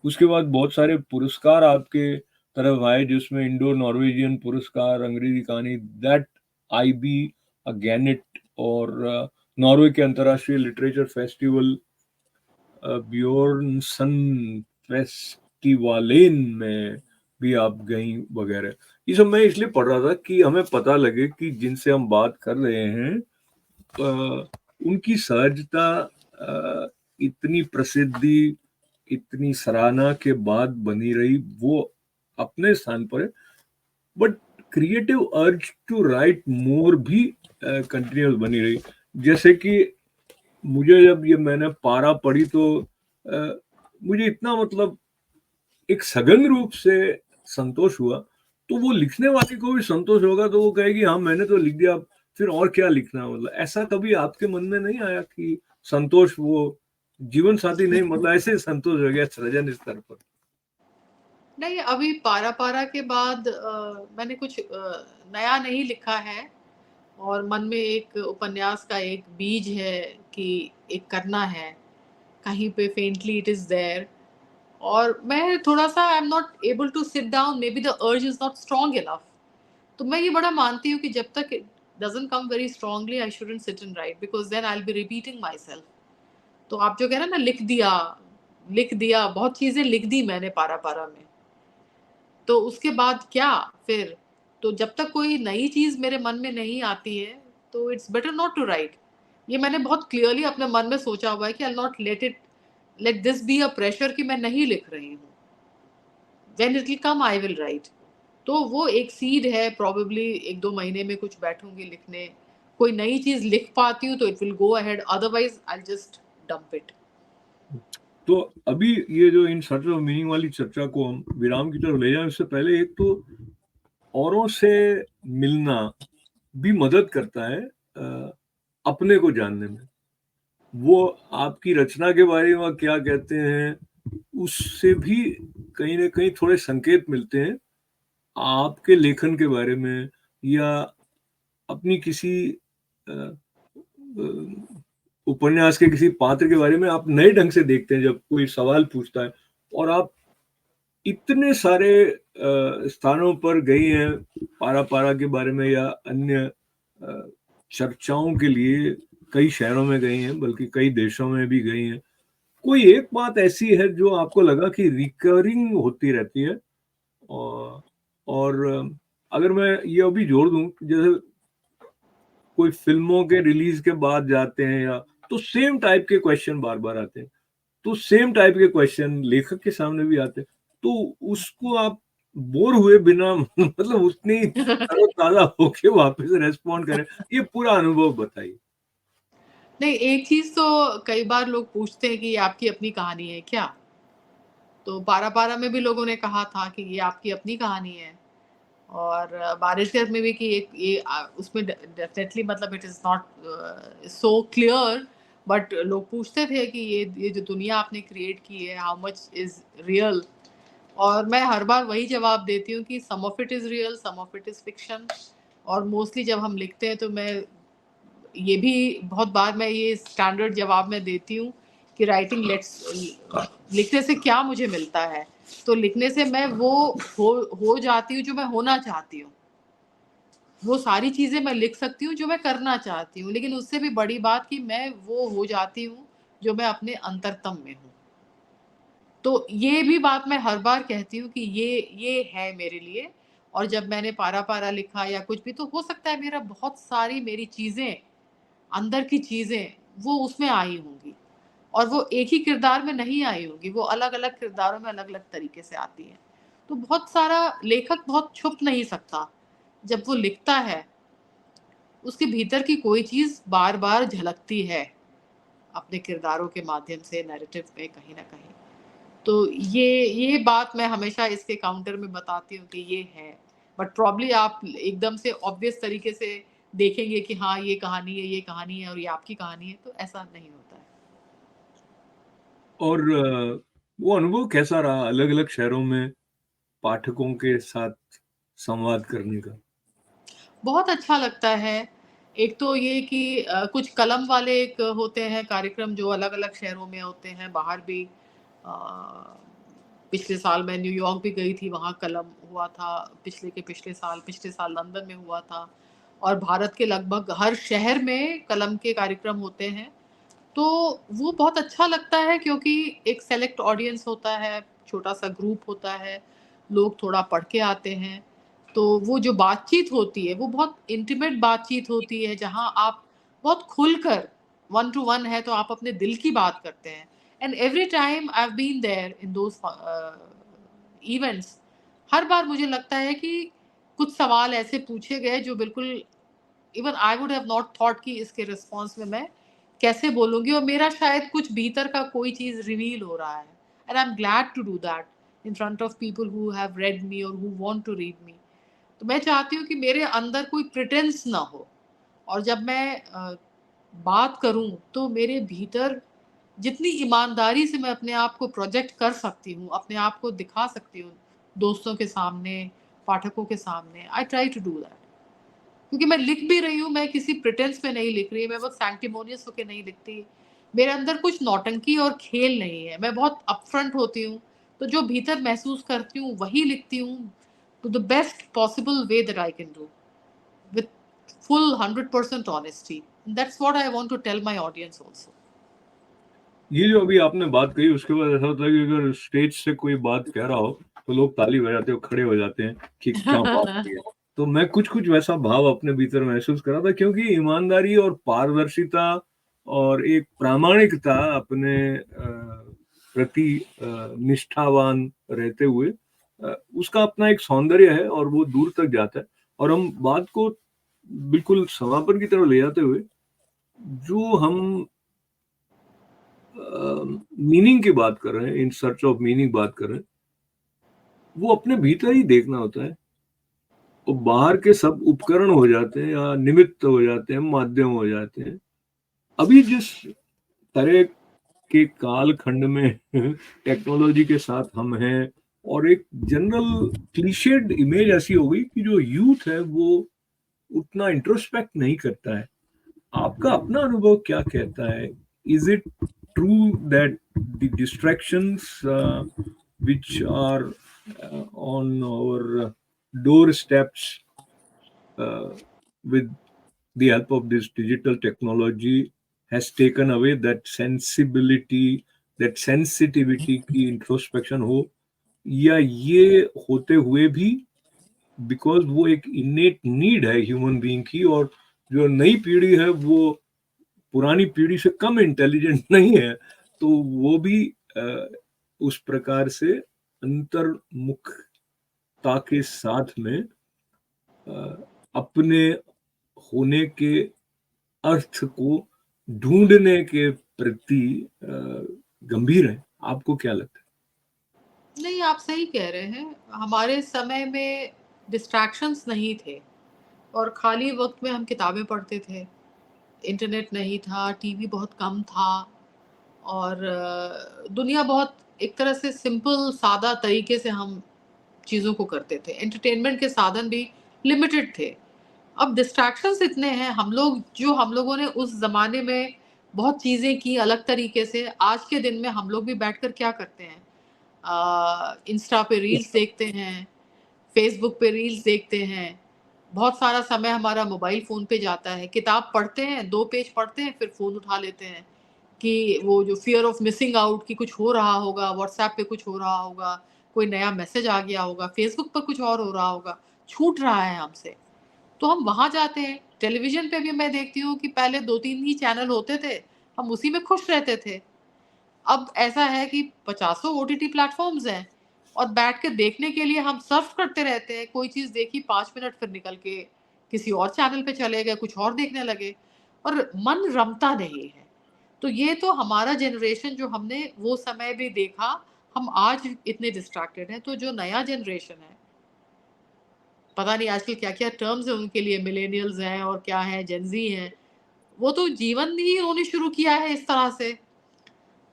उसके बाद बहुत सारे पुरस्कार आपके तरफ आए, जिसमें इंडो नॉर्वेजियन पुरस्कार, अंग्रेजी कहानी, दैट आई बी अ गैनेट, और नॉर्वे के अंतर्राष्ट्रीय लिटरेचर फेस्टिवल, ब्योर्नसन फेस्टिवालेन में भी आप गई वगैरह। ये सब मैं इसलिए पढ़ रहा था कि हमें पता लगे कि जिनसे हम बात कर रहे हैं उनकी सहजता, इतनी प्रसिद्धि, इतनी सराहना के बाद बनी रही, वो अपने स्थान पर है, but creative urge to write more भी कंटिन्यूस बनी रही। जैसे कि मुझे जब ये मैंने पारा पढ़ी तो मुझे इतना मतलब एक सघन रूप से संतोष हुआ, तो वो लिखने वाले को भी संतोष होगा, तो वो कहेगी हाँ मैंने तो लिख दिया, फिर और क्या लिखना। मतलब ऐसा कभी आपके मन में नहीं आया कि संतोष, वो जीवन साथी नहीं, मतलब ऐसे संतोष हो गया सृजन स्तर पर?
नहीं, अभी पारा पारा के बाद मैंने कुछ नया नहीं लिखा है, और मन में एक उपन्यास का एक बीज है कि एक करना है, कहीं पे फेंटली इट इज देयर, और मैं थोड़ा सा I am not able to sit down, maybe the urge is not strong enough. तो मैं ये बड़ा मानती हूँ कि जब तक it doesn't come very strongly I shouldn't sit and write, because then I will be repeating myself. तो आप जो कह रहे हैं ना, लिख दिया, बहुत चीजें लिख दी मैंने पारा पारा में, तो उसके बाद क्या फिर? तो जब तक कोई नई चीज मेरे मन में नहीं आती है, तो it's better not to write. ये मैंने बहुत क्लियरली अपने मन में सोचा हुआ है कि I not let this be a pressure कि मैं नहीं लिख रही हूँ। When it will come I will write. तो वो एक सीड है, प्रोबेबली 1-2 महीने में कुछ बैठूंगी लिखने, कोई नई चीज लिख पाती हूँ तो it will go ahead, otherwise I just dump it.
तो अभी ये जो इन सर्च ऑफ मीनिंग वाली चर्चा को हम विराम की तरफ ले जाएं, उससे पहले एक तो औरों से मिलना भी मदद करता है अपने को जानने में। वो आपकी रचना के बारे में क्या कहते हैं, उससे भी कहीं ना कहीं थोड़े संकेत मिलते हैं आपके लेखन के बारे में, या अपनी किसी अ, उपन्यास के किसी पात्र के बारे में आप नए ढंग से देखते हैं जब कोई सवाल पूछता है। और आप इतने सारे स्थानों पर गई हैं, पारा पारा के बारे में या अन्य चर्चाओं के लिए कई शहरों में गई हैं, बल्कि कई देशों में भी गई हैं। कोई एक बात ऐसी है जो आपको लगा कि रिकरिंग होती रहती है? और अगर मैं ये अभी जोड़ दूं, जैसे कोई फिल्मों के रिलीज के बाद जाते हैं, या तो सेम टाइप के क्वेश्चन बार बार आते हैं, तो सेम टाइप के क्वेश्चन लेखक के सामने भी आते हैं, तो उसको आप बोर हुए बिना मतलब उतनी तरोताजा होके वापस रेस्पॉन्ड करें, ये पूरा अनुभव बताइए।
नहीं, एक चीज़ तो कई बार लोग पूछते हैं कि ये आपकी अपनी कहानी है क्या? तो पारा-पारा में भी लोगों ने कहा था कि ये आपकी अपनी कहानी है। और बारिशर में भी कि एक ये उसमें डेफिनेटली मतलब it is not so clear, but लोग पूछते थे कि ये जो दुनिया आपने क्रिएट की है, हाउ मच इज़ रियल? और मैं हर बार वही जवाब देती हूँ कि some of it is real, some of it is fiction. और मोस्टली जब हम लिखते हैं तो मैं ये भी बहुत बार मैं ये स्टैंडर्ड जवाब मैं देती हूँ कि राइटिंग लेट्स लिखने से क्या मुझे मिलता है? तो लिखने से मैं वो हो जाती हूँ जो मैं होना चाहती हूँ। वो सारी चीज़ें मैं लिख सकती हूँ जो मैं करना चाहती हूँ, लेकिन उससे भी बड़ी बात कि मैं वो हो जाती हूँ जो मैं अपने अंतरतम में हूँ। तो ये भी बात मैं हर बार कहती हूँ कि ये है मेरे लिए। और जब मैंने पारा-पारा लिखा या कुछ भी, तो हो सकता है मेरा बहुत सारी मेरी चीज़ें, अंदर की चीज़ें वो उसमें आई होंगी और वो एक ही किरदार में नहीं आई होंगी, वो अलग-अलग किरदारों में अलग-अलग तरीके से आती हैं। तो बहुत सारा लेखक बहुत छुप नहीं सकता। जब वो लिखता है, उसके भीतर की कोई चीज़ बार-बार झलकती है, अपने किरदारों के माध्यम से नैरेटिव में कहीं न कहीं। तो ये बात मैं हमेशा इसके काउंटर में बताती हूँ कि ये है। बट प्रोबब्ली आप एकदम से ऑब्वियस तरीके से देखेंगे कि हाँ, ये कहानी है, ये कहानी है और ये आपकी कहानी है, तो ऐसा नहीं होता है।
और वो अनुभव कैसा रहा अलग-अलग शहरों में पाठकों के साथ संवाद करने का?
बहुत अच्छा लगता है। एक तो ये कि कुछ कलम वाले एक होते हैं कार्यक्रम जो अलग-अलग शहरों में होते हैं, बाहर भी। पिछले साल मैं न्यूयॉर्क भी गई थी, वहाँ कलम हुआ था, पिछले साल लंदन में हुआ था। और भारत के लगभग हर शहर में कलम के कार्यक्रम होते हैं। तो वो बहुत अच्छा लगता है क्योंकि एक सेलेक्ट ऑडियंस होता है, छोटा-सा ग्रुप होता है, लोग थोड़ा पढ़ के आते हैं। तो वो जो बातचीत होती है, वो बहुत इंटीमेट बातचीत होती है, जहाँ आप बहुत खुलकर, वन टू वन है तो आप अपने दिल की बात करते हैं। And every time I have been there in those events, हर बार मुझे लगता है कि कुछ सवाल ऐसे पूछे गए जो बिल्कुल even I would have not thought कि इसके रिस्पॉन्स में मैं कैसे बोलूँगी, और मेरा शायद कुछ भीतर का कोई चीज़ रिवील हो रहा है। And I am glad to do that in front of people who have read me or who want to read me. तो मैं चाहती हूँ कि मेरे अंदर कोई प्रिटेंस ना हो, और जब मैं बात करूँ तो मेरे भीतर जितनी ईमानदारी से मैं अपने आप को प्रोजेक्ट कर सकती हूँ, अपने आप को दिखा सकती हूँ दोस्तों के सामने, पाठकों के सामने, I try to do that. क्योंकि मैं लिख भी रही हूँ, मैं किसी प्रिटेंस में नहीं लिख रही, मैं बहुत सैंक्टिमोनियस होके नहीं लिखती। मेरे अंदर कुछ नौटंकी और खेल नहीं है, मैं बहुत अपफ्रंट होती हूँ। तो जो भीतर महसूस करती हूँ, वही लिखती हूँ to the best possible way that I can do, with full 100% honesty. That's what I want to tell my audience also.
ये जो अभी आपने बात कही उसके बाद ऐसा होता है कि अगर स्टेज से कोई बात कह रहा हो तो लोग ताली बजाते हो खड़े हो जाते हैं कि क्या बात की है। तो मैं कुछ-कुछ वैसा भाव अपने भीतर महसूस कर रहा था क्योंकि ईमानदारी और पारदर्शिता और एक प्रामाणिकता अपने प्रति निष्ठावान रहते हुए उसका अपना एक सौंदर्य है और वो दूर तक जाता है। और हम बात को बिल्कुल समापन की तरफ ले जाते हुए जो हम मीनिंग की बात कर रहे हैं, इन सर्च ऑफ मीनिंग बात कर रहे हैं, वो अपने भीतर ही देखना होता है। वो बाहर के सब उपकरण हो जाते हैं या निमित्त हो जाते हैं, माध्यम हो जाते हैं। अभी जिस तरह के कालखंड में टेक्नोलॉजी के साथ हम हैं और एक जनरल क्लीशेड इमेज ऐसी हो गई कि जो यूथ है वो उतना इंट्रोस्पेक्ट नहीं करता है। आपका अपना अनुभव क्या कहता है? Is it true that the distractions which are on our doorsteps uh, with the help of this digital technology has taken away that sensibility, that sensitivity की introspection हो, या ये होते हुए भी बिकॉज वो एक इनेट नीड है ह्यूमन बीइंग की, और जो नई पीढ़ी है वो पुरानी पीढ़ी से कम इंटेलिजेंट नहीं है, तो वो भी उस प्रकार से अंतर्मुखता क्षमता के साथ में अपने होने के अर्थ को ढूंढने के प्रति गंभीर है। आपको क्या लगता है?
नहीं, आप सही कह रहे हैं। हमारे समय में डिस्ट्रैक्शंस नहीं थे और खाली वक़्त में हम किताबें पढ़ते थे। इंटरनेट नहीं था, टीवी बहुत कम था और दुनिया बहुत एक तरह से सिंपल सादा तरीके से हम चीज़ों को करते थे। एंटरटेनमेंट के साधन भी लिमिटेड थे। अब डिस्ट्रैक्शंस इतने हैं, हम लोगों ने उस ज़माने में बहुत चीज़ें की अलग तरीके से, आज के दिन में हम लोग भी बैठकर क्या करते हैं? इंस्टा पे रील्स देखते हैं, फेसबुक पे रील्स देखते हैं, बहुत सारा समय हमारा मोबाइल फ़ोन पे जाता है। किताब पढ़ते हैं, 2 पेज पढ़ते हैं, फिर फ़ोन उठा लेते हैं कि वो जो फ़ियर ऑफ मिसिंग आउट कि कुछ हो रहा होगा, व्हाट्सएप पे कुछ हो रहा होगा, कोई नया मैसेज आ गया होगा, फेसबुक पर कुछ और हो रहा होगा, छूट रहा है हमसे। तो हम वहाँ जाते हैं। टेलीविज़न पे भी मैं देखती हूँ कि पहले 2-3 ही चैनल होते थे, हम उसी में खुश रहते थे। अब ऐसा है कि पचासों ओटीटी प्लेटफ़ॉर्म्स हैं और बैठ के देखने के लिए हम सर्फ करते रहते हैं। कोई चीज़ देखी 5 मिनट फिर निकल के किसी और चैनल पे चले गए, कुछ और देखने लगे और मन रमता नहीं है। तो ये तो हमारा जनरेशन जो हमने वो समय भी देखा, हम आज इतने डिस्ट्रैक्टेड हैं। तो जो नया जनरेशन है, पता नहीं आजकल क्या-क्या टर्म्स हैं उनके लिए, मिलेनियल्स हैं और क्या हैं, जेन ज़ी हैं। वो तो जीवन ही उन्होंने शुरू किया है इस तरह से।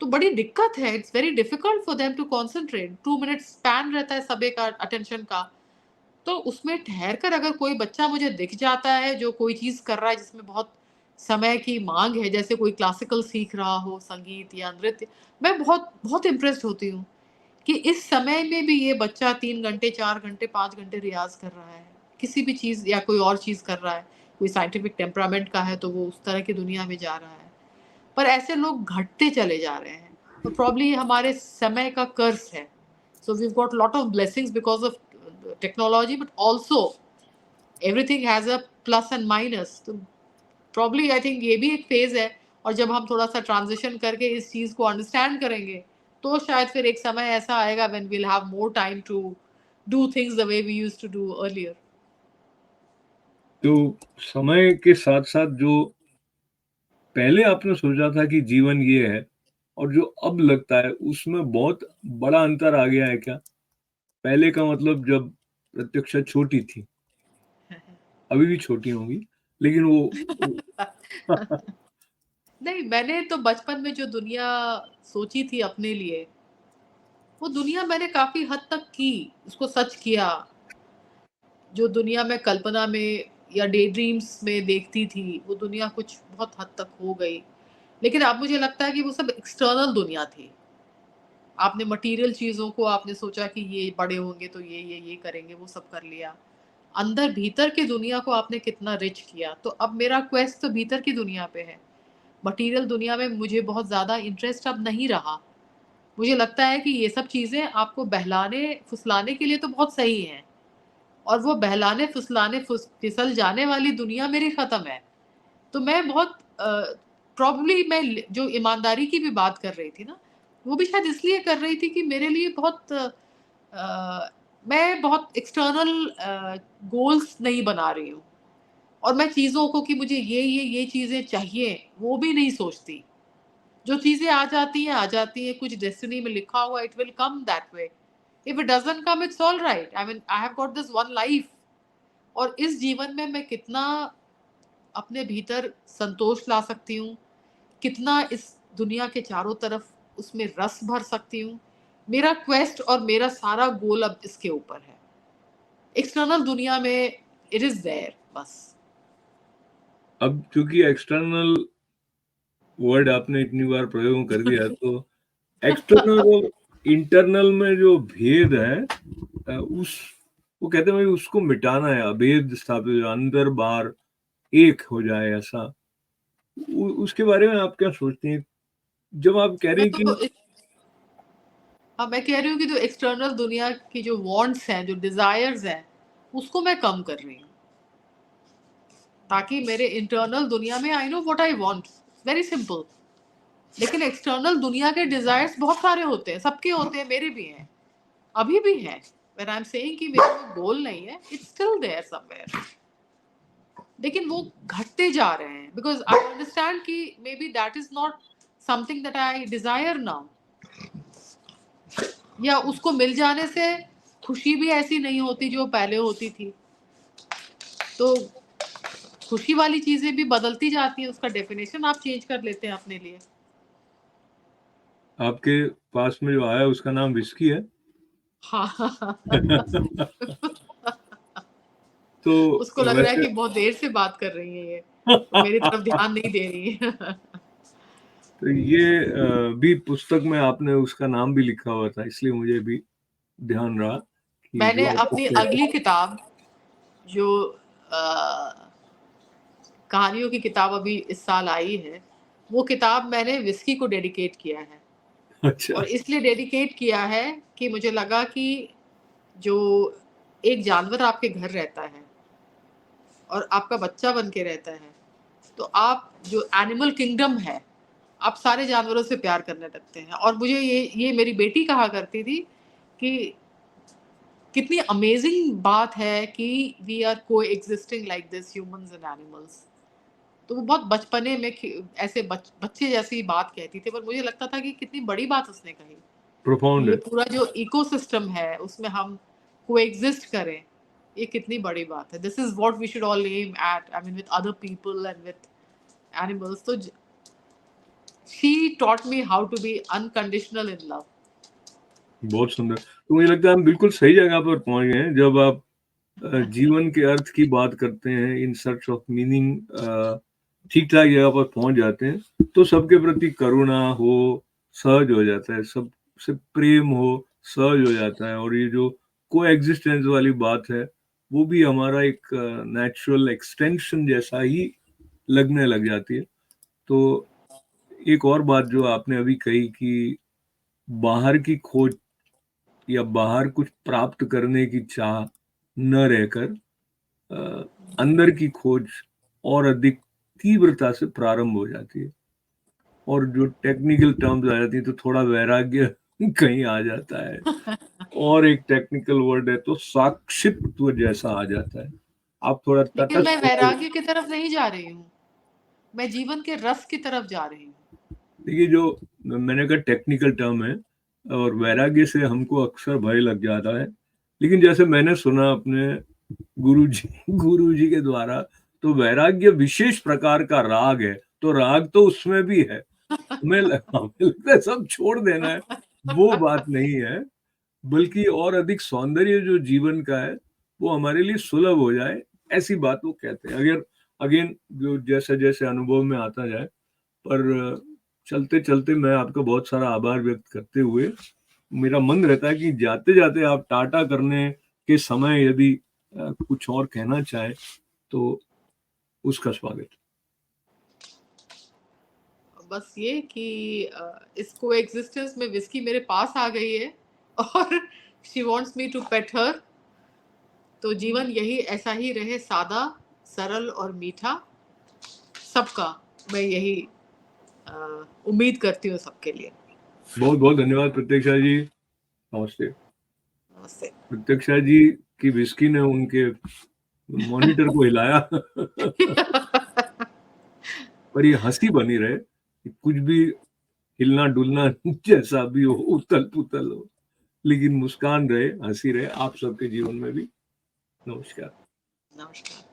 तो बड़ी दिक्कत है, it's very difficult for them to concentrate. 2 minute span रहता है सभी का अटेंशन का। तो उसमें ठहर कर अगर कोई बच्चा मुझे दिख जाता है जो कोई चीज़ कर रहा है जिसमें बहुत समय की माँग है, जैसे कोई क्लासिकल सीख रहा हो, संगीत या नृत्य, मैं बहुत बहुत इम्प्रेस्ड होती हूँ कि इस समय में भी ये बच्चा 3 घंटे, 4 घंटे, 5 घंटे रियाज़ कर रहा है। किसी भी चीज़ या कोई और चीज़ कर रहा है। कोई साइंटिफिक टेम्परामेंट का है तो वो उस तरह की दुनिया में जा रहा है। पर ऐसे लोग घटते चले जा रहे हैं। तो प्रॉब्ली ये हमारे समय का कर्स है। So we have got lot of blessings because of technology but also everything has a plus and minus. तो प्रॉब्ली आई थिंक ये भी एक फ़ेज़ है और जब हम थोड़ा-सा ट्रांज़िशन करके इस चीज़ को अंडरस्टैंड करेंगे, तो शायद फिर एक समय ऐसा आएगा when we will have more time to do things the way we used to do earlier.
तो समय के साथ-साथ जो पहले आपने सोचा था कि जीवन ये है और जो अब लगता है उसमें बहुत बड़ा अंतर आ गया है क्या? पहले का मतलब जब प्रतीक्षा छोटी थी, अभी भी छोटी होंगी, लेकिन वो
नहीं, मैंने तो बचपन में जो दुनिया सोची थी अपने लिए, वो दुनिया मैंने काफ़ी हद तक की, उसको सच किया। जो दुनिया मैं कल्पना में या डे ड्रीम्स में देखती थी, वो दुनिया कुछ बहुत हद तक हो गई। लेकिन अब मुझे लगता है कि वो सब एक्सटर्नल दुनिया थी। आपने मटीरियल चीज़ों को आपने सोचा कि ये बड़े होंगे तो ये करेंगे, वो सब कर लिया। अंदर भीतर की दुनिया को आपने कितना रिच किया। तो अब मेरा क्वेस्ट तो भीतर की दुनिया पे है। मटीरियल दुनिया में मुझे बहुत ज़्यादा इंटरेस्ट अब नहीं रहा। मुझे लगता है कि ये सब चीज़ें आपको बहलाने-फुसलाने के लिए तो बहुत सही हैं और वो बहलाने-फुसलाने फिसल जाने वाली दुनिया मेरी ख़त्म है। तो मैं बहुत प्रॉब्ली मैं ल जो ईमानदारी की भी बात कर रही थी ना, वो भी शायद इसलिए कर रही थी कि मेरे लिए मैं बहुत एक्सटर्नल गोल्स नहीं बना रही हूँ और मैं चीज़ों को कि मुझे ये चीज़ें चाहिए, वो भी नहीं सोचती। जो चीज़ें आ जाती हैं, कुछ डेस्टिनी में लिखा हुआ it will come that way. If it doesn't come it's alright. I mean I have got this one life और इस जीवन में मैं कितना अपने भीतर संतोष ला सकती हूँ, कितना इस दुनिया के चारों तरफ उसमें रस भर सकती हूँ, मेरा क्वेस्ट और मेरा सारा गोल अब इसके ऊपर है। एक्सटर्नल दुनिया में इट इज़ देयर बस।
अब चूँकि एक्सटर्नल वर्ड आपने इतनी बार प्रयोग कर दिया तो एक्सटर्नल और इंटरनल में जो भेद है उस वो कहते हैं भाई उसको मिटाना है, अभेद स्थापित हो, अंदर बाहर एक हो जाए ऐसा। उसके बारे में आप क्या सोचती हैं? जब आप कह रही
मैं
हैं
तो
कि
हाँ, मैं कह रही हूँ कि जो एक्सटर्नल दुनिया की जो वांट्स हैं, जो डिज़ायर्स हैं, उसको मैं कम कर रही हूँ। ताकि मेरे इंटरनल दुनिया में I know what I want, very simple. लेकिन एक्सटर्नल दुनिया के डिज़ायर्स बहुत सारे होते हैं, सबके होते हैं, मेरे भी हैं, अभी भी हैं। व्हेन आई एम सेइंग कि मेरा वो गोल नहीं है, इट्स स्टिल देयर समवेयर, लेकिन वो घटते जा रहे हैं, बिकॉज आई अंडरस्टैंड कि may be that is not something that I Dzire now, या उसको मिल जाने से खुशी भी ऐसी नहीं होती जो पहले होती थी। तो खुशी वाली चीजें भी बदलती जाती हैं, उसका डेफिनेशन आप चेंज कर लेते हैं अपने लिए।
आपके पास में जो आया उसका नाम विस्की है।
हाँ
तो
उसको लग रहा है
वैसे
कि बहुत देर से बात कर रही है ये, तो मेरी तरफ ध्यान नहीं दे रही है
तो ये भी पुस्तक में आपने उसका नाम भी लिखा हुआ था, इसलिए मुझे भी ध्यान रहा कि
मैंने
जो आप
अपनी
कहते
अगली किताब, जो कहानियों की किताब अभी इस साल आई है, वो किताब मैंने विस्की को डेडिकेट किया है।
अच्छा।
और इसलिए डेडिकेट किया है कि मुझे लगा कि जो एक जानवर आपके घर रहता है और आपका बच्चा बन के रहता है, तो आप जो एनिमल किंगडम है, आप सारे जानवरों से प्यार करने लगते हैं। और मुझे ये मेरी बेटी कहा करती थी कि कितनी अमेजिंग बात है कि वी आर को existing like this, humans and animals. तो वो बहुत बचपने में ऐसे बच्चे जैसी बात कहती थी, पर मुझे लगता था कि कितनी बड़ी बात उसने कही।
प्रोफाउंड
ये
है।
पूरा जो इकोसिस्टम है उसमें हम कोएग्जिस्ट करें, ये कितनी बड़ी बात है। This is what we should all aim at, I mean with other people and with animals. तो she taught me how to be unconditional in love.
बहुत सुंदर। तो मुझे लगता है हम बिल्कुल सही जगह पर पहुंच गए हैं जब आप जीवन के अर्थ की बात करते हैं, इन सर्च ऑफ मीनिंग, ठीक ठाक जगह पर पहुंच जाते हैं तो सबके प्रति करुणा हो सहज हो जाता है, सबसे प्रेम हो सहज हो जाता है, और ये जो को एग्जिस्टेंस वाली बात है वो भी हमारा एक नेचुरल एक्सटेंशन जैसा ही लगने लग जाती है। तो एक और बात जो आपने अभी कही कि बाहर की खोज या बाहर कुछ प्राप्त करने की चाह न रहकर अंदर की खोज और अधिक तीव्रता से प्रारंभ हो जाती है, और जो टेक्निकल टर्म्स आ जाती है तो थोड़ा वैराग्य कहीं आ जाता है, और एक टेक्निकल वर्ड है तो साक्षित्व जैसा आ जाता है। आप थोड़ा
लेकिन मैं
तटस्थ होकर,
वैराग्य की तरफ नहीं जा रही हूँ, मैं जीवन के रस की तरफ जा रही हूँ।
देखिए जो मैंने कहा टेक्निकल टर्म है, और वैराग्य से हमको अक्सर भय लग जाता है, लेकिन जैसे मैंने सुना अपने गुरु जी के द्वारा, तो वैराग्य विशेष प्रकार का राग है, तो राग तो उसमें भी है। हमें लगता है सब छोड़ देना है, वो बात नहीं है, बल्कि और अधिक सौंदर्य जो जीवन का है वो हमारे लिए सुलभ हो जाए, ऐसी बात वो कहते हैं। अगर अगेन जो जैसे जैसे अनुभव में आता जाए, पर चलते चलते मैं आपका बहुत सारा आभार व्यक्त करते हुए मेरा मन रहता है कि जाते जाते आप टाटा करने के समय यदि कुछ और कहना चाहें तो उसका स्वागत।
बस ये कि इस कोएग्जिस्टेंस में विस्की मेरे पास आ गई है और शी वांट्स मी टू पेट हर। तो जीवन यही ऐसा ही रहे, सादा, सरल और मीठा सबका। मैं यही उम्मीद करती हूँ सबके लिए।
बहुत बहुत धन्यवाद प्रत्यक्षा जी। नमस्ते।
नमस्ते।
प्रत्यक्षा जी की विस्की ने उनके मॉनिटर को हिलाया पर ये हंसी बनी रहे कि कुछ भी हिलना डुलना जैसा भी हो, उथल पुथल हो, लेकिन मुस्कान रहे, हंसी रहे आप सबके जीवन में भी। नमस्कार।
नमस्कार।